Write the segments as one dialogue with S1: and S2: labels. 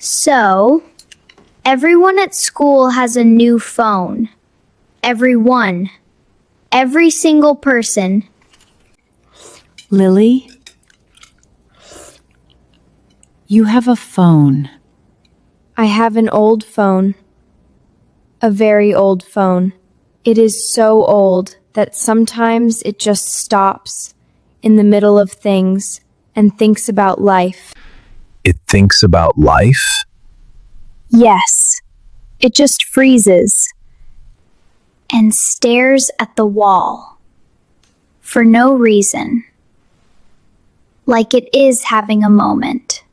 S1: So, everyone at school has a new phone. Everyone. Every single person.
S2: Lily, you have a phone.
S3: I have an old phone. A very old phone. It is so old that sometimes it just stops in the middle of things and thinks about life.
S4: It thinks about life?
S3: Yes, it just freezes.
S1: And stares at the wall. For no reason. Like it is having a moment.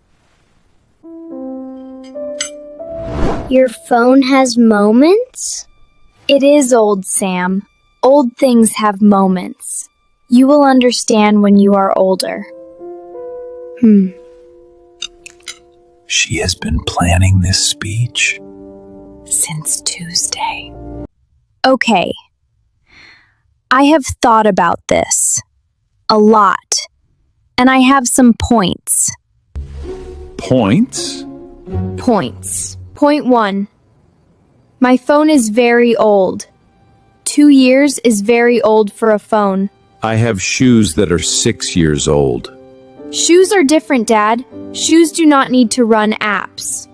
S1: Your phone has moments?
S3: It is old, Sam. Old things have moments. You will understand when you are older.
S4: She has been planning this speech
S2: Since Tuesday.
S3: Okay. I have thought about this. A lot. And I have some points.
S4: Points?
S3: Points. Point 1. My phone is very old. 2 years is very old for a phone.
S4: I have shoes that are 6 years old.
S3: Shoes are different, Dad. Shoes do not need to run apps.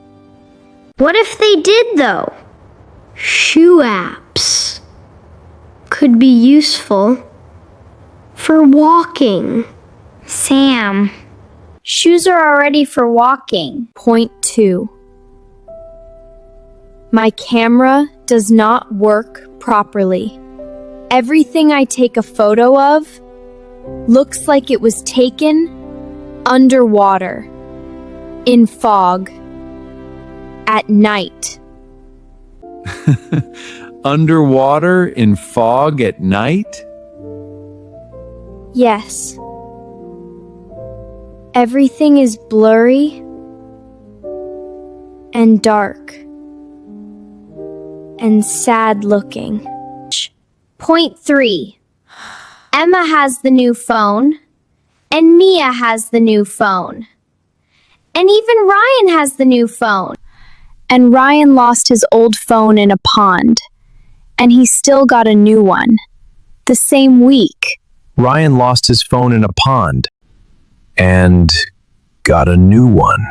S1: What if they did, though? Shoe apps could be useful for walking. Sam, shoes are already for walking.
S3: Point 2. My camera does not work properly. Everything I take a photo of looks like it was taken underwater, in fog, at night.
S4: Underwater in fog at night?
S3: Yes. Everything is blurry and dark and sad looking.
S1: Point 3. Emma has the new phone, and Mia has the new phone. And even Ryan has the new phone.
S3: And Ryan lost his old phone in a pond, and he still got a new one, the same week.
S4: Ryan lost his phone in a pond and got a new one.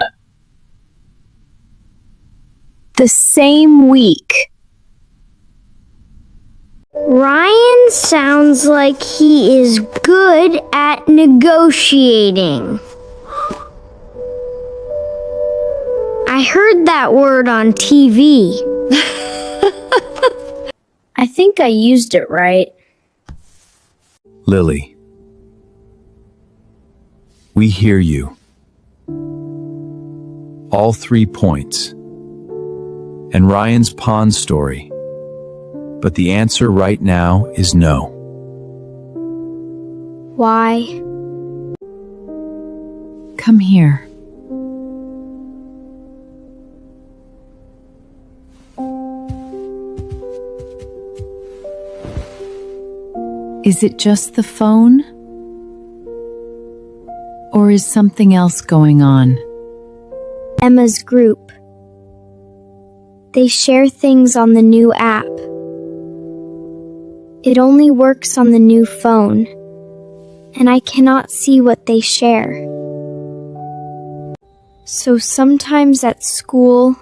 S3: The same week.
S1: Ryan sounds like he is good at negotiating. I heard that word on TV. I think I used it right.
S4: Lily, we hear you. All 3 points. And Ryan's pond story. But the answer right now is no.
S3: Why?
S2: Come here. Is it just the phone? Or is something else going on?
S3: Emma's group. They share things on the new app. It only works on the new phone, and I cannot see what they share. So sometimes at school,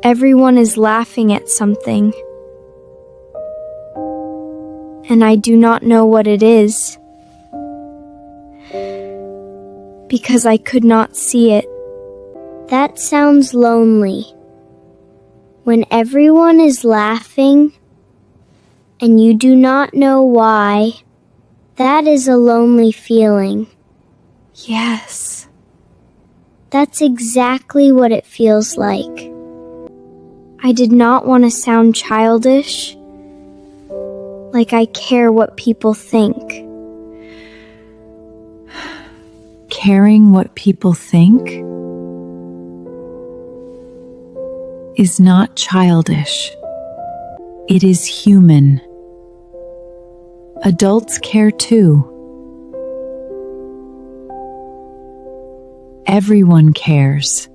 S3: everyone is laughing at something, and I do not know what it is, because I could not see it.
S1: That sounds lonely. When everyone is laughing and you do not know why, that is a lonely feeling.
S3: Yes.
S1: That's exactly what it feels like.
S3: I did not want to sound childish, like I care what people think.
S2: Caring what people think is not childish. It is human. Adults care too. Everyone cares.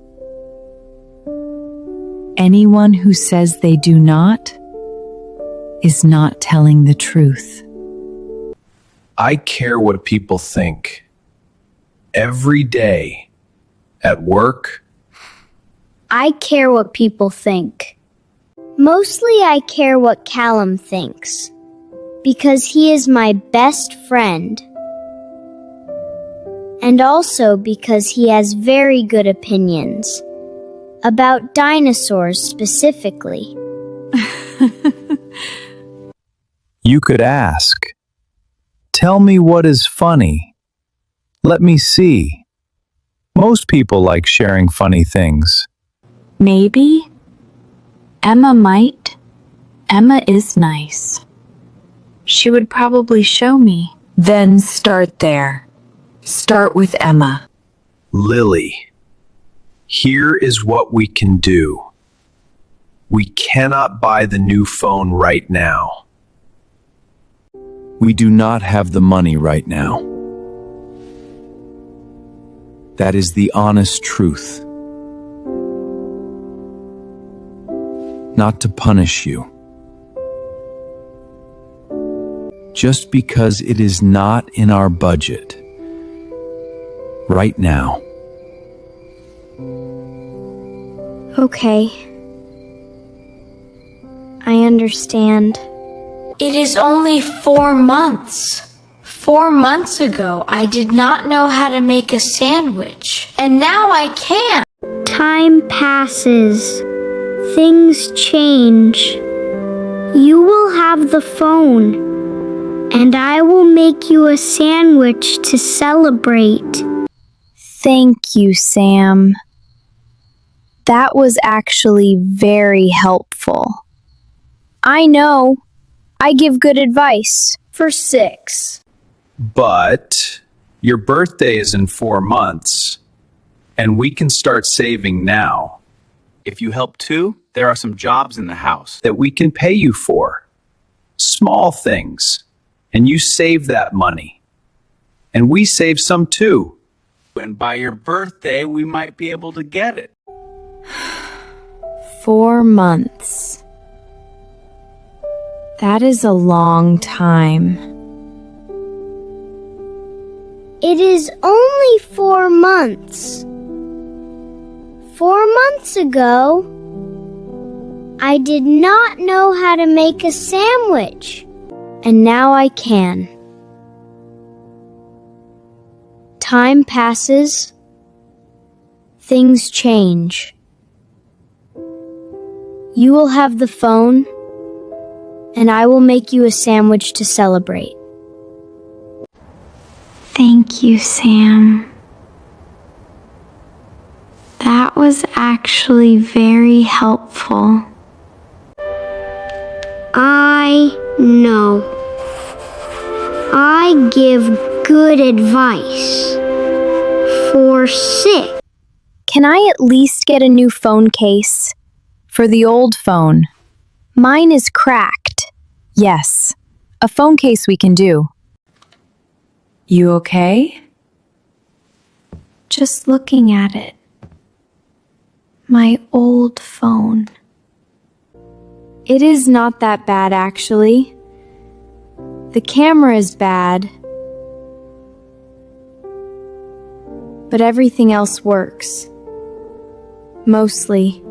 S2: Anyone who says they do not is not telling the truth.
S4: I care what people think. Every day. At work.
S1: I care what people think. Mostly I care what Callum thinks, because he is my best friend. And also because he has very good opinions. About dinosaurs specifically.
S4: You could ask. Tell me what is funny. Let me see. Most people like sharing funny things.
S2: Maybe. Emma might. Emma is nice. She would probably show me. Then start there. Start with Emma.
S4: Lily, here is what we can do. We cannot buy the new phone right now. We do not have the money right now. That is the honest truth. Not to punish you. Just because it is not in our budget. Right now.
S1: Okay. I understand.
S5: It is only 4 months. 4 months ago, I did not know how to make a sandwich, and now I can.
S1: Time passes. Things change. You will have the phone, and I will make you a sandwich to celebrate.
S3: Thank you, Sam. That was actually very helpful. I know. I give good advice.
S1: For 6.
S4: But your birthday is in 4 months, and we can start saving now.
S6: If you help too, there are some jobs in the house.
S4: That we can pay you for. Small things. And you save that money. And we save some too.
S6: And by your birthday, we might be able to get it.
S3: 4 months. That is a long time.
S1: It is only 4 months. 4 months ago, I did not know how to make a sandwich, and now I can. Time passes. Things change. You will have the phone, and I will make you a sandwich to celebrate.
S7: Thank you, Sam. That was actually very helpful.
S1: I know. I give good advice. For 6.
S3: Can I at least get a new phone case? For the old phone. Mine is cracked. Yes, a phone case we can do.
S2: You okay?
S3: Just looking at it. My old phone. It is not that bad, actually. The camera is bad. But everything else works. Mostly.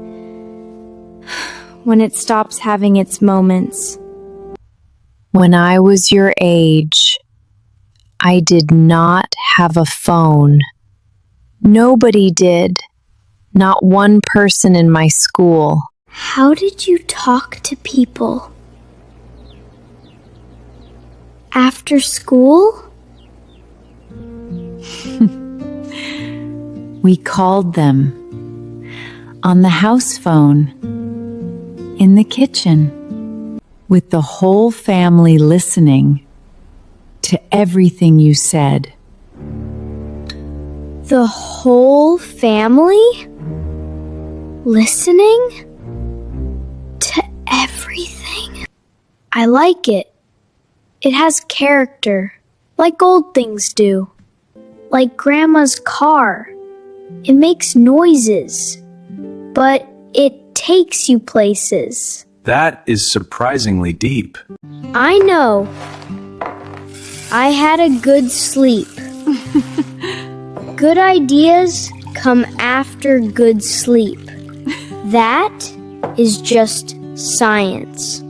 S3: When it stops having its moments. When I was your age, I did not have a phone. Nobody did. Not one person in my school.
S1: How did you talk to people? After school?
S2: We called them. On the house phone. In the kitchen. With the whole family listening to everything you said.
S1: The whole family? Listening? To everything? I like it. It has character, like old things do. Like Grandma's car. It makes noises, but it takes you places.
S4: That is surprisingly deep.
S1: I know. I had a good sleep. Good ideas come after good sleep. That is just science.